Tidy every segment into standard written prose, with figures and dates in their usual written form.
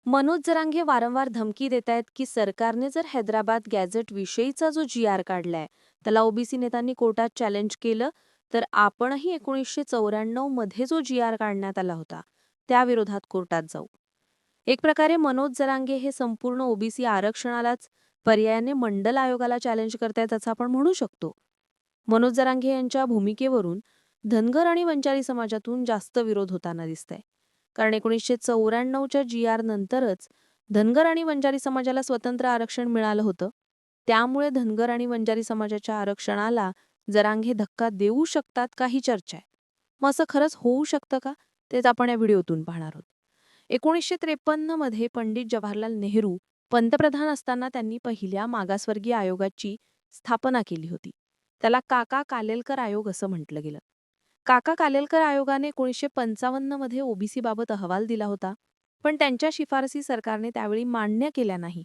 मनोज जरांगे वारंवार धमकी देत आहेत की सरकारने जर हैदराबाद गॅझेट विषयीचा जो जी आर काढलाय त्याला ओबीसी नेत्यांनी कोर्टात चॅलेंज केलं तर आपणही 1994 मध्ये जो जी आर काढण्यात आला होता त्याविरोधात कोर्टात जाऊ. एक प्रकारे मनोज जरांगे हे संपूर्ण ओबीसी आरक्षणालाच पर्यायाने मंडल आयोगाला चॅलेंज करतायत असं आपण म्हणू शकतो. मनोज जरांगे यांच्या भूमिकेवरून धनगर आणि वंजारी समाजातून जास्त विरोध होताना दिसतंय. कारण 1994च्या जी आर नंतरच धनगर आणि वंजारी समाजाला स्वतंत्र आरक्षण मिळालं होतं. त्यामुळे धनगर आणि वंजारी समाजाच्या आरक्षणाला जरांगे धक्का देऊ शकतात का ही चर्चा आहे. मग असं खरंच होऊ शकतं का तेच आपण या व्हिडिओतून पाहणार आहोत. 1953 मध्ये पंडित जवाहरलाल नेहरू पंतप्रधान असताना त्यांनी पहिल्या मागासवर्गीय आयोगाची स्थापना केली होती. त्याला काका कालेलकर आयोग असं म्हटलं गेलं. काका कालेलकर आयोगाने 1955 मध्ये ओबीसी बाबत अहवाल दिला होता. पण त्यांच्या शिफारसी सरकारने त्यावेळी मान्य केल्या नाही.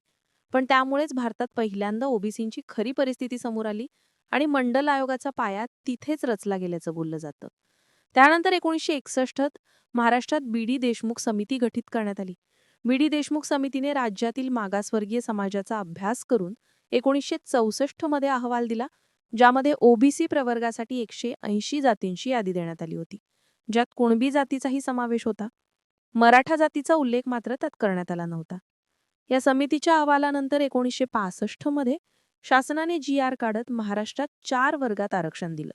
पण त्यामुळेच भारतात पहिल्यांदा ओबीसींची खरी परिस्थिती समोर आली आणि मंडल आयोगाचा पाया तिथेच रचला गेल्याचं बोललं जातं. त्यानंतर 1961त महाराष्ट्रात बी.डी. देशमुख समिती गठीत करण्यात आली. बी.डी. देशमुख समितीने राज्यातील मागासवर्गीय समाजाचा अभ्यास करून 1964 मध्ये अहवाल दिला, ज्यामध्ये ओबीसी प्रवर्गासाठी 180 जातींची यादी देण्यात आली होती, ज्यात कुणबी जातीचाही समावेश होता. मराठा जातीचा उल्लेख मात्र त्यात करण्यात आला नव्हता. या समितीच्या अहवालानंतर 1965 मध्ये शासनाने जी आर काढत महाराष्ट्रात 4 वर्गात आरक्षण दिलं.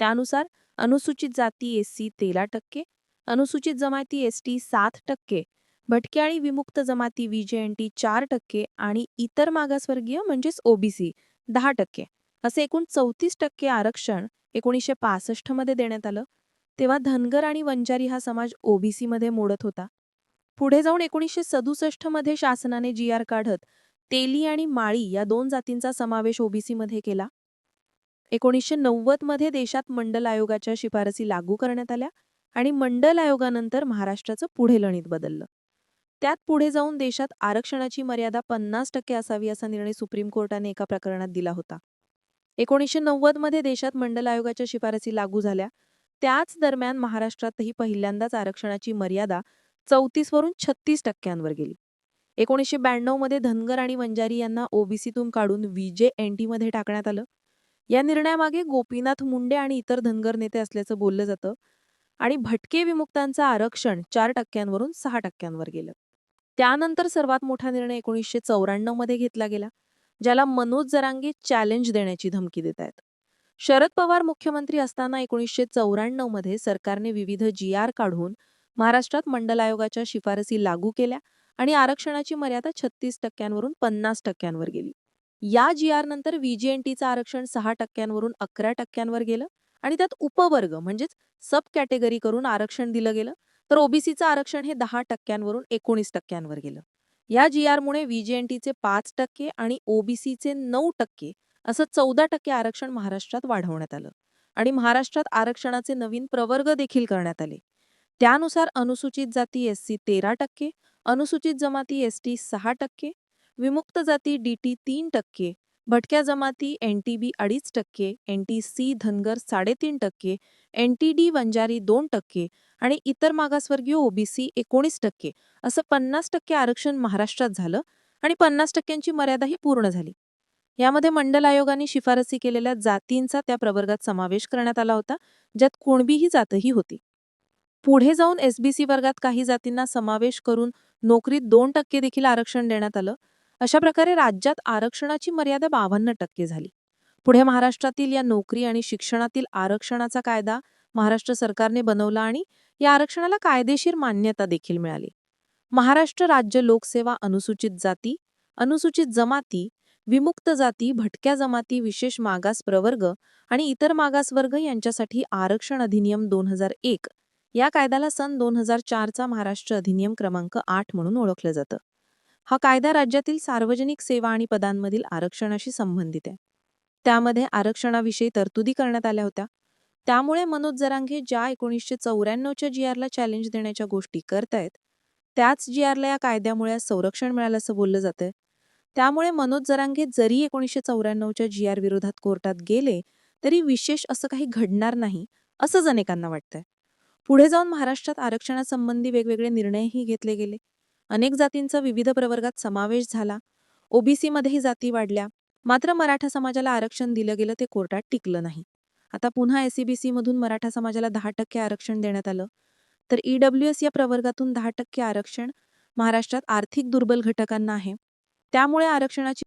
त्यानुसार अनुसूचित जाती एससी 13%, अनुसूचित जमाती एसटी 7%, भटके आणि विमुक्त जमाती व्हीजेएनटी 4% आणि इतर मागासवर्गीय म्हणजेच ओबीसी 10%, असे एकूण 34% आरक्षण 1965 मध्ये देण्यात आलं. तेव्हा धनगर आणि वंजारी हा समाज ओबीसी मध्ये मोडत होता. पुढे जाऊन 1967 मध्ये शासनाने जी आर काढत तेली आणि माळी या 2 जातींचा समावेश ओबीसी मध्ये केला. 1990 मध्ये देशात मंडल आयोगाच्या शिफारसी लागू करण्यात आल्या आणि मंडल आयोगानंतर महाराष्ट्राचं पुढे लणित बदललं. त्यात पुढे जाऊन देशात आरक्षणाची मर्यादा 50% असावी असा निर्णय सुप्रीम कोर्टाने एका प्रकरणात दिला होता. 1990 मध्ये देशात मंडल आयोगाच्या शिफारसी लागू झाल्या. त्याच दरम्यान महाराष्ट्रातही पहिल्यांदाच आरक्षणाची मर्यादा 34 वरून 36% गेली. 1992 मध्ये धनगर आणि वंजारी यांना ओबीसीतून काढून व्हीजेएनटी मध्ये टाकण्यात आलं. या निर्णयामागे गोपीनाथ मुंडे आणि इतर धनगर नेते असल्याचं बोललं जातं आणि भटके विमुक्तांचं आरक्षण 4% 6% गेलं. त्यानंतर सर्वात मोठा निर्णय 1994 मध्ये घेतला गेला, ज्याला मनोज जरांगे चॅलेंज देण्याची धमकी देत आहेत. शरद पवार मुख्यमंत्री असताना 1994 मध्ये सरकारने विविध जी आर काढून महाराष्ट्रात मंडल आयोगाच्या शिफारसी लागू केल्या आणि आरक्षणाची मर्यादा 36% 50% गेली. या जी आर नंतर व्हीजेएनटीचं आरक्षण 6% 11% गेलं आणि त्यात उपवर्ग म्हणजेच सब कॅटेगरी करून आरक्षण दिलं गेलं. तर ओबीसीचं आरक्षण हे 10% 19% गेलं. या जी आरमुळे व्हीजेएनटीचे 5% आणि ओबीसीचे 9% असं 14% आरक्षण महाराष्ट्रात वाढवण्यात आलं आणि महाराष्ट्रात आरक्षणाचे नवीन प्रवर्ग देखील करण्यात आले. त्यानुसार अनुसूचित जाती एससी 13%, अनुसूचित जमाती एसटी 6%, विमुक्त जाती डीटी 3%, भटक्या जमाती NTB 2.5%, NTC Dhangar 3.5%, NTD Vanjari 2% आणि इतर मागासवर्गीय ओबीसी 19% असं 50% आरक्षण महाराष्ट्रात झालं आणि 50%ची मर्यादाही पूर्ण झाली. यामध्ये मंडल आयोगाने शिफारसी केलेल्या जातींचा त्या प्रवर्गात समावेश करण्यात आला होता, ज्यात कुणबी ही जातही होती. पुढे जाऊन एसबीसी वर्गात काही जातींना समावेश करून नोकरीत 2% देखील आरक्षण देण्यात आलं. अशा प्रकारे राज्यात आरक्षणाची मर्यादा 52% झाली. पुढे महाराष्ट्रातील या नोकरी आणि शिक्षणातील आरक्षणाचा कायदा महाराष्ट्र सरकारने बनवला आणि या आरक्षणाला कायदेशीर मान्यता देखील मिळाली. महाराष्ट्र राज्य लोकसेवा अनुसूचित जाती, अनुसूचित जमाती, विमुक्त जाती, भटक्या जमाती, विशेष मागास प्रवर्ग आणि इतर मागासवर्ग यांच्यासाठी आरक्षण अधिनियम 2001 या कायद्याला सन 2004चा महाराष्ट्र अधिनियम क्रमांक 8 म्हणून ओळखलं जातं. हा कायदा राज्यातील सार्वजनिक सेवा आणि पदांमधील आरक्षणाशी संबंधित आहे. त्यामध्ये आरक्षणाविषयी तरतुदी करण्यात आल्या होत्या. त्यामुळे मनोज जरांगे ज्या 1994च्या जी आरला चॅलेंज देण्याच्या गोष्टी करतायत, त्याच जी आरला या कायद्यामुळे संरक्षण मिळालं असं बोललं जातंय. त्यामुळे मनोज जरांगे जरी 1994च्या जी आर विरोधात कोर्टात गेले तरी विशेष असं काही घडणार नाही असंच अनेकांना वाटतंय. पुढे जाऊन महाराष्ट्रात आरक्षणासंबंधी वेगवेगळे निर्णयही घेतले गेले. अनेक जातींचा विविध प्रवर्गात समावेश झाला. ओबीसीमध्येही जाती वाढल्या. मात्र मराठा समाजाला आरक्षण दिलं गेलं ते कोर्टात टिकलं नाही. आता पुन्हा SEBC मधून मराठा समाजाला 10% आरक्षण देण्यात आलं. तर EWS या प्रवर्गातून 10% आरक्षण महाराष्ट्रात आर्थिक दुर्बल घटकांना आहे. त्यामुळे आरक्षणाची